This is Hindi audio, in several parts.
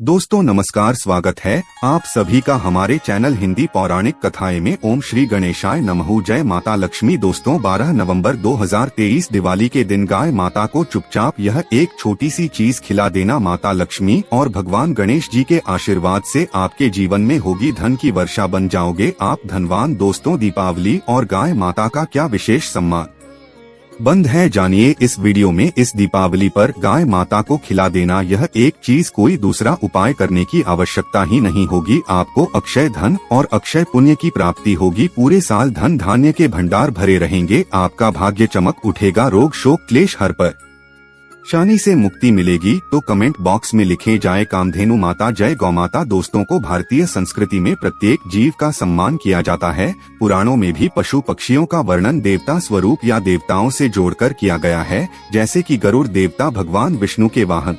दोस्तों नमस्कार, स्वागत है आप सभी का हमारे चैनल हिंदी पौराणिक कथाएं में। ओम श्री गणेशाय नमः। जय माता लक्ष्मी। दोस्तों 12 नवंबर 2023 दिवाली के दिन गाय माता को चुपचाप यह एक छोटी सी चीज खिला देना माता लक्ष्मी और भगवान गणेश जी के आशीर्वाद से आपके जीवन में होगी धन की वर्षा, बन जाओगे आप धनवान। दोस्तों दीपावली और गाय माता का क्या विशेष संबंध है, जानिए इस वीडियो में। इस दीपावली पर गाय माता को खिला देना यह एक चीज, कोई दूसरा उपाय करने की आवश्यकता ही नहीं होगी। आपको अक्षय धन और अक्षय पुण्य की प्राप्ति होगी। पूरे साल धन धान्य के भंडार भरे रहेंगे। आपका भाग्य चमक उठेगा। रोग शोक क्लेश हर पर शानी से मुक्ति मिलेगी। तो कमेंट बॉक्स में लिखे जाए कामधेनु माता जय गौ माता। दोस्तों को भारतीय संस्कृति में प्रत्येक जीव का सम्मान किया जाता है। पुराणों में भी पशु पक्षियों का वर्णन देवता स्वरूप या देवताओं से जोड़कर किया गया है। जैसे कि गरुड़ देवता भगवान विष्णु के वाहन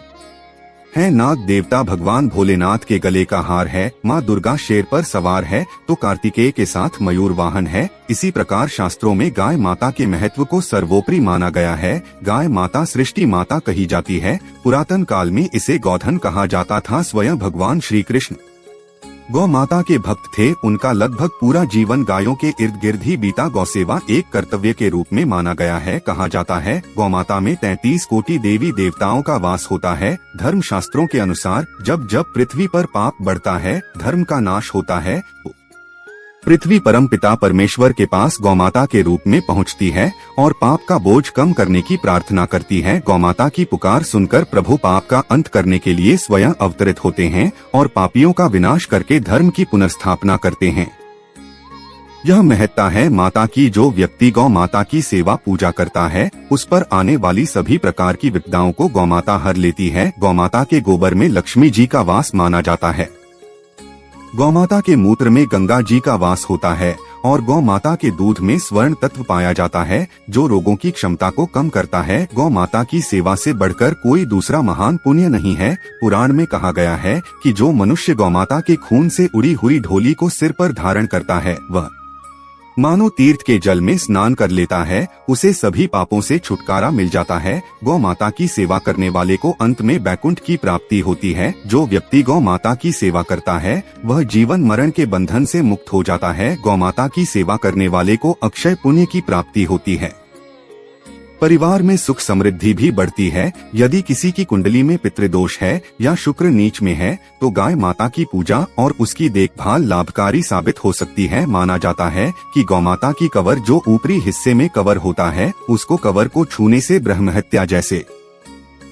है, नाग देवता भगवान भोलेनाथ के गले का हार है, माँ दुर्गा शेर पर सवार है, तो कार्तिकेय के साथ मयूर वाहन है। इसी प्रकार शास्त्रों में गाय माता के महत्व को सर्वोपरि माना गया है। गाय माता सृष्टि माता कही जाती है। पुरातन काल में इसे गौधन कहा जाता था। स्वयं भगवान श्री कृष्ण गौ माता के भक्त थे। उनका लगभग पूरा जीवन गायों के इर्द गिर्द ही बीता। गौसेवा एक कर्तव्य के रूप में माना गया है। कहा जाता है गौ माता में 33 कोटि देवी देवताओं का वास होता है। धर्म शास्त्रों के अनुसार जब जब पृथ्वी पर पाप बढ़ता है, धर्म का नाश होता है, पृथ्वी परम पिता परमेश्वर के पास गौमाता के रूप में पहुंचती है और पाप का बोझ कम करने की प्रार्थना करती है। गौमाता की पुकार सुनकर प्रभु पाप का अंत करने के लिए स्वयं अवतरित होते हैं और पापियों का विनाश करके धर्म की पुनर्स्थापना करते हैं। यह महत्ता है माता की। जो व्यक्ति गौ माता की सेवा पूजा करता है, उस पर आने वाली सभी प्रकार की विपदाओं को गौमाता हर लेती है। गौमाता के गोबर में लक्ष्मी जी का वास माना जाता है। गौमाता के मूत्र में गंगा जी का वास होता है और गौ माता के दूध में स्वर्ण तत्व पाया जाता है, जो रोगों की क्षमता को कम करता है। गौ माता की सेवा से बढ़कर कोई दूसरा महान पुण्य नहीं है। पुराण में कहा गया है कि जो मनुष्य गौमाता के खून से उड़ी हुई ढोली को सिर पर धारण करता है, वह मानो तीर्थ के जल में स्नान कर लेता है, उसे सभी पापों से छुटकारा मिल जाता है। गौ माता की सेवा करने वाले को अंत में बैकुंठ की प्राप्ति होती है। जो व्यक्ति गौ माता की सेवा करता है, वह जीवन मरण के बंधन से मुक्त हो जाता है। गौ माता की सेवा करने वाले को अक्षय पुण्य की प्राप्ति होती है। परिवार में सुख समृद्धि भी बढ़ती है। यदि किसी की कुंडली में पितृदोष है या शुक्र नीच में है, तो गाय माता की पूजा और उसकी देखभाल लाभकारी साबित हो सकती है। माना जाता है कि गौमाता की कवर जो ऊपरी हिस्से में कवर होता है, उसको कवर को छूने से ब्रह्महत्या जैसे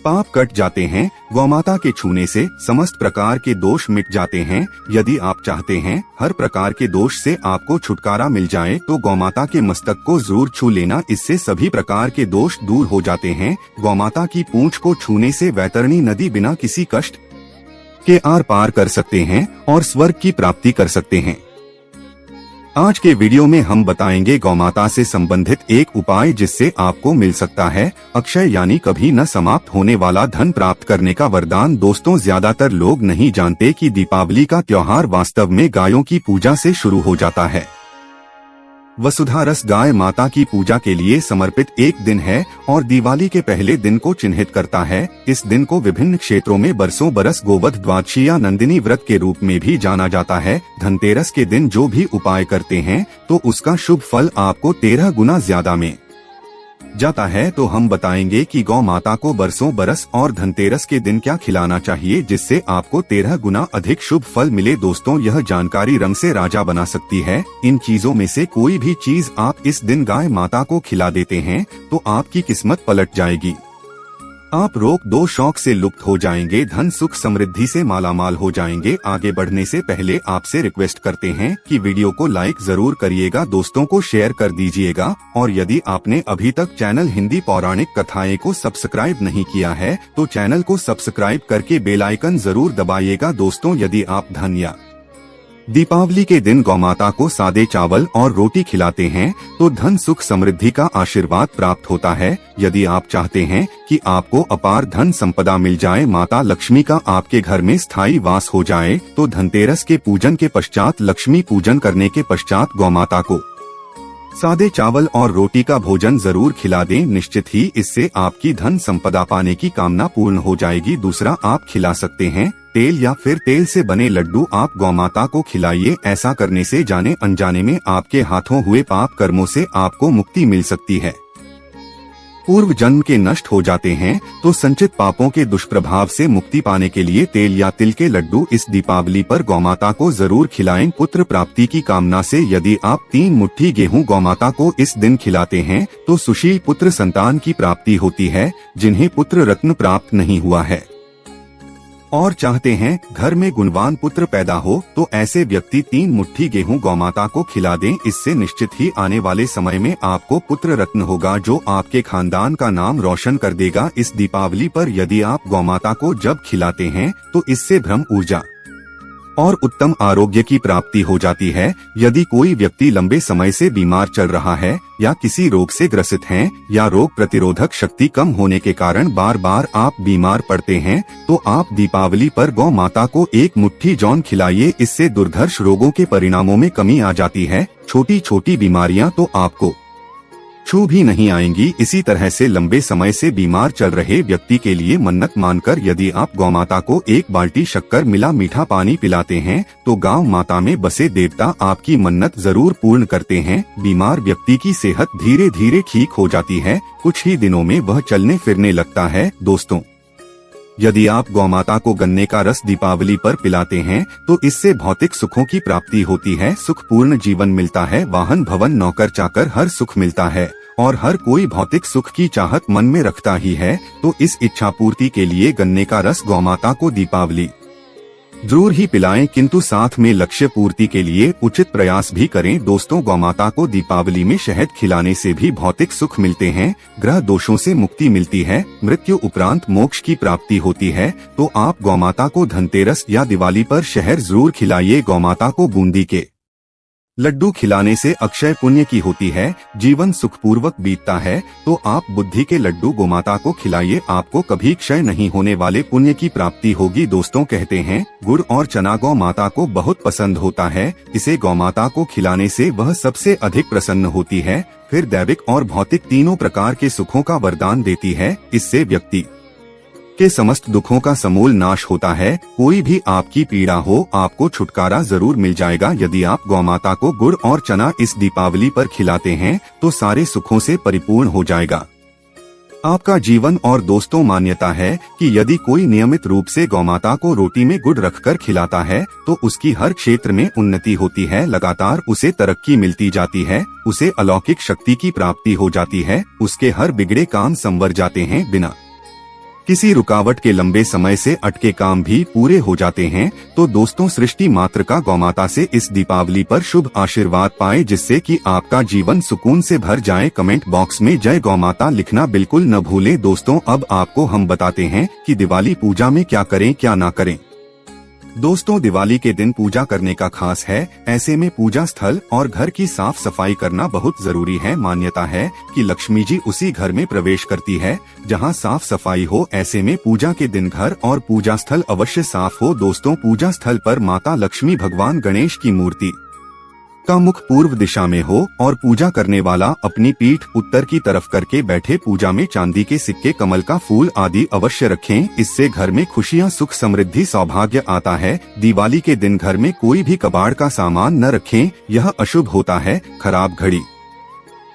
पाप कट जाते हैं। गौमाता के छूने से समस्त प्रकार के दोष मिट जाते हैं। यदि आप चाहते हैं हर प्रकार के दोष से आपको छुटकारा मिल जाए, तो गौमाता के मस्तक को जरूर छू लेना। इससे सभी प्रकार के दोष दूर हो जाते हैं। गौमाता की पूंछ को छूने से वैतरणी नदी बिना किसी कष्ट के आर पार कर सकते हैं और स्वर्ग की प्राप्ति कर सकते हैं। आज के वीडियो में हम बताएंगे गौमाता से संबंधित एक उपाय, जिससे आपको मिल सकता है अक्षय यानी कभी न समाप्त होने वाला धन प्राप्त करने का वरदान। दोस्तों ज्यादातर लोग नहीं जानते कि दीपावली का त्योहार वास्तव में गायों की पूजा से शुरू हो जाता है। वसुधारस गाय माता की पूजा के लिए समर्पित एक दिन है और दिवाली के पहले दिन को चिन्हित करता है। इस दिन को विभिन्न क्षेत्रों में बरसों बरस गोवध द्वादशी या नंदिनी व्रत के रूप में भी जाना जाता है। धनतेरस के दिन जो भी उपाय करते हैं, तो उसका शुभ फल आपको 13 गुना ज्यादा में जाता है। तो हम बताएंगे कि गौ माता को बरसों बरस और धनतेरस के दिन क्या खिलाना चाहिए, जिससे आपको 13 गुना अधिक शुभ फल मिले। दोस्तों यह जानकारी रंग से राजा बना सकती है। इन चीजों में से कोई भी चीज आप इस दिन गाय माता को खिला देते हैं, तो आपकी किस्मत पलट जाएगी। आप रोग दो शौक से लुप्त हो जाएंगे, धन सुख समृद्धि से मालामाल हो जाएंगे। आगे बढ़ने से पहले आपसे रिक्वेस्ट करते हैं कि वीडियो को लाइक जरूर करिएगा, दोस्तों को शेयर कर दीजिएगा और यदि आपने अभी तक चैनल हिंदी पौराणिक कथाएं को सब्सक्राइब नहीं किया है, तो चैनल को सब्सक्राइब करके बेल आइकन जरूर दबाइएगा। दोस्तों यदि आप धन या दीपावली के दिन गौमाता को सादे चावल और रोटी खिलाते हैं, तो धन सुख समृद्धि का आशीर्वाद प्राप्त होता है। यदि आप चाहते हैं कि आपको अपार धन संपदा मिल जाए, माता लक्ष्मी का आपके घर में स्थायी वास हो जाए, तो धनतेरस के पूजन के पश्चात लक्ष्मी पूजन करने के पश्चात गौमाता को सादे चावल और रोटी का भोजन जरूर खिला दें, निश्चित ही इससे आपकी धन संपदा पाने की कामना पूर्ण हो जाएगी। दूसरा, आप खिला सकते हैं तेल या फिर तेल से बने लड्डू आप गौमाता को खिलाइए। ऐसा करने से जाने अनजाने में आपके हाथों हुए पाप कर्मों से आपको मुक्ति मिल सकती है। पूर्व जन्म के नष्ट हो जाते हैं तो संचित पापों के दुष्प्रभाव से मुक्ति पाने के लिए तेल या तिल के लड्डू इस दीपावली पर गौमाता को जरूर खिलाएं। पुत्र प्राप्ति की कामना से यदि आप 3 मुट्ठी गेहूं गौमाता को इस दिन खिलाते हैं तो सुशील पुत्र संतान की प्राप्ति होती है, जिन्हें पुत्र रत्न प्राप्त नहीं हुआ है और चाहते हैं घर में गुणवान पुत्र पैदा हो, तो ऐसे व्यक्ति 3 मुट्ठी गेहूं गौमाता को खिला दें। इससे निश्चित ही आने वाले समय में आपको पुत्र रत्न होगा जो आपके खानदान का नाम रोशन कर देगा। इस दीपावली पर यदि आप गौमाता को जब खिलाते हैं तो इससे ब्रह्म ऊर्जा और उत्तम आरोग्य की प्राप्ति हो जाती है। यदि कोई व्यक्ति लंबे समय से बीमार चल रहा है या किसी रोग से ग्रसित हैं या रोग प्रतिरोधक शक्ति कम होने के कारण बार बार आप बीमार पड़ते हैं, तो आप दीपावली पर गौ माता को 1 मुट्ठी जौन खिलाइए। इससे दुर्धर्ष रोगों के परिणामों में कमी आ जाती है। छोटी छोटी बीमारियां तो आपको छू भी नहीं आएंगी। इसी तरह से लंबे समय से बीमार चल रहे व्यक्ति के लिए मन्नत मानकर यदि आप गौमाता को 1 बाल्टी शक्कर मिला मीठा पानी पिलाते हैं तो गांव माता में बसे देवता आपकी मन्नत जरूर पूर्ण करते हैं। बीमार व्यक्ति की सेहत धीरे धीरे ठीक हो जाती है, कुछ ही दिनों में वह चलने फिरने लगता है। दोस्तों, यदि आप गौमाता को गन्ने का रस दीपावली पर पिलाते हैं तो इससे भौतिक सुखों की प्राप्ति होती है, सुखपूर्ण जीवन मिलता है, वाहन भवन नौकर चाकर हर सुख मिलता है और हर कोई भौतिक सुख की चाहत मन में रखता ही है। तो इस इच्छा पूर्ति के लिए गन्ने का रस गौमाता को दीपावली जरूर ही पिलाएं, किंतु साथ में लक्ष्य पूर्ति के लिए उचित प्रयास भी करें। दोस्तों, गौमाता को दीपावली में शहद खिलाने से भी भौतिक सुख मिलते हैं, ग्रह दोषों से मुक्ति मिलती है, मृत्यु उपरांत मोक्ष की प्राप्ति होती है। तो आप गौमाता को धनतेरस या दिवाली पर शहद जरूर खिलाइए। गौमाता को बूंदी के लड्डू खिलाने से अक्षय पुण्य की होती है, जीवन सुखपूर्वक बीतता है। तो आप बुद्धि के लड्डू गौमाता को खिलाइए, आपको कभी क्षय नहीं होने वाले पुण्य की प्राप्ति होगी। दोस्तों, कहते हैं गुड़ और चना गौ माता को बहुत पसंद होता है, इसे गौमाता को खिलाने से वह सबसे अधिक प्रसन्न होती है, फिर दैविक और भौतिक तीनों प्रकार के सुखों का वरदान देती है। इससे व्यक्ति के समस्त दुखों का समूल नाश होता है। कोई भी आपकी पीड़ा हो, आपको छुटकारा जरूर मिल जाएगा। यदि आप गौमाता को गुड़ और चना इस दीपावली पर खिलाते हैं तो सारे सुखों से परिपूर्ण हो जाएगा आपका जीवन। और दोस्तों, मान्यता है कि यदि कोई नियमित रूप से गौमाता को रोटी में गुड़ रखकर खिलाता है तो उसकी हर क्षेत्र में उन्नति होती है, लगातार उसे तरक्की मिलती जाती है, उसे अलौकिक शक्ति की प्राप्ति हो जाती है, उसके हर बिगड़े काम संवर जाते हैं, बिना किसी रुकावट के लंबे समय से अटके काम भी पूरे हो जाते हैं। तो दोस्तों, सृष्टि मात्र का गौमाता से इस दीपावली पर शुभ आशीर्वाद पाएं, जिससे कि आपका जीवन सुकून से भर जाए। कमेंट बॉक्स में जय गौमाता लिखना बिल्कुल न भूलें। दोस्तों, अब आपको हम बताते हैं कि दिवाली पूजा में क्या करें क्या ना करें। दोस्तों, दिवाली के दिन पूजा करने का खास है, ऐसे में पूजा स्थल और घर की साफ सफाई करना बहुत जरूरी है। मान्यता है कि लक्ष्मी जी उसी घर में प्रवेश करती है जहां साफ सफाई हो, ऐसे में पूजा के दिन घर और पूजा स्थल अवश्य साफ हो। दोस्तों, पूजा स्थल पर माता लक्ष्मी भगवान गणेश की मूर्ति का मुख पूर्व दिशा में हो और पूजा करने वाला अपनी पीठ उत्तर की तरफ करके बैठे। पूजा में चांदी के सिक्के, कमल का फूल आदि अवश्य रखें, इससे घर में खुशियां, सुख, समृद्धि, सौभाग्य आता है। दिवाली के दिन घर में कोई भी कबाड़ का सामान न रखें, यह अशुभ होता है। खराब घड़ी,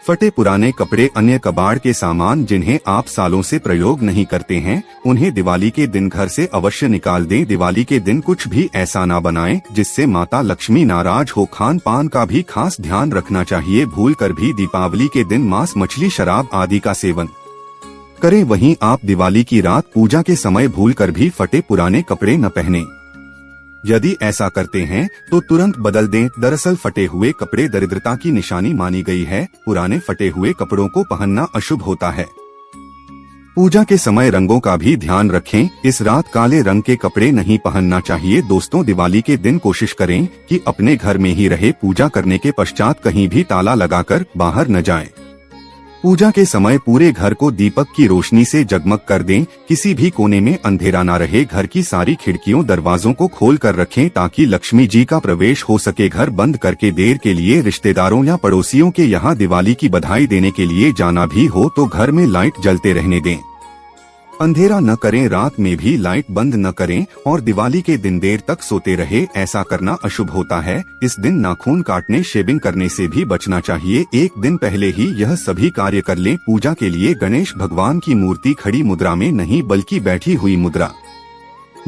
फटे पुराने कपड़े, अन्य कबाड़ के सामान जिन्हें आप सालों से प्रयोग नहीं करते हैं, उन्हें दिवाली के दिन घर से अवश्य निकाल दें। दिवाली के दिन कुछ भी ऐसा ना बनाएं जिससे माता लक्ष्मी नाराज हो। खान पान का भी खास ध्यान रखना चाहिए। भूल कर भी दीपावली के दिन मांस, मछली, शराब आदि का सेवन करें। वहीं आप दिवाली की रात पूजा के समय भूल कर भी फटे पुराने कपड़े न पहने। यदि ऐसा करते हैं तो तुरंत बदल दें। दरअसल फटे हुए कपड़े दरिद्रता की निशानी मानी गई है, पुराने फटे हुए कपड़ों को पहनना अशुभ होता है। पूजा के समय रंगों का भी ध्यान रखें, इस रात काले रंग के कपड़े नहीं पहनना चाहिए। दोस्तों, दिवाली के दिन कोशिश करें कि अपने घर में ही रहे, पूजा करने के पश्चात कहीं भी ताला लगाकर बाहर न जाएं। पूजा के समय पूरे घर को दीपक की रोशनी से जगमग कर दें। किसी भी कोने में अंधेरा न रहे। घर की सारी खिड़कियों दरवाजों को खोल कर रखें ताकि लक्ष्मी जी का प्रवेश हो सके। घर बंद करके देर के लिए रिश्तेदारों या पड़ोसियों के यहाँ दिवाली की बधाई देने के लिए जाना भी हो तो घर में लाइट जलते रहने दें। अंधेरा न करें, रात में भी लाइट बंद न करें और दिवाली के दिन देर तक सोते रहे। ऐसा करना अशुभ होता है। इस दिन नाखून काटने, शेविंग करने से भी बचना चाहिए। एक दिन पहले ही यह सभी कार्य कर लें। पूजा के लिए गणेश भगवान की मूर्ति खड़ी मुद्रा में नहीं बल्कि बैठी हुई मुद्रा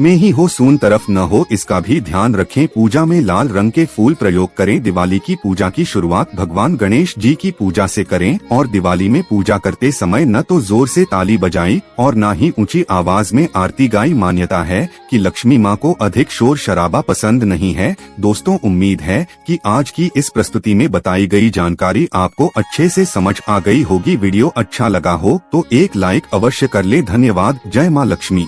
में ही हो, सून तरफ न हो, इसका भी ध्यान रखें। पूजा में लाल रंग के फूल प्रयोग करें। दिवाली की पूजा की शुरुआत भगवान गणेश जी की पूजा से करें और दिवाली में पूजा करते समय न तो जोर से ताली बजाई और न ही ऊंची आवाज में आरती गाई। मान्यता है कि लक्ष्मी माँ को अधिक शोर शराबा पसंद नहीं है। दोस्तों, उम्मीद है कि आज की इस प्रस्तुति में बताई गई जानकारी आपको अच्छे से समझ आ गई होगी। वीडियो अच्छा लगा हो तो एक लाइक अवश्य कर ले। धन्यवाद। जय माँ लक्ष्मी।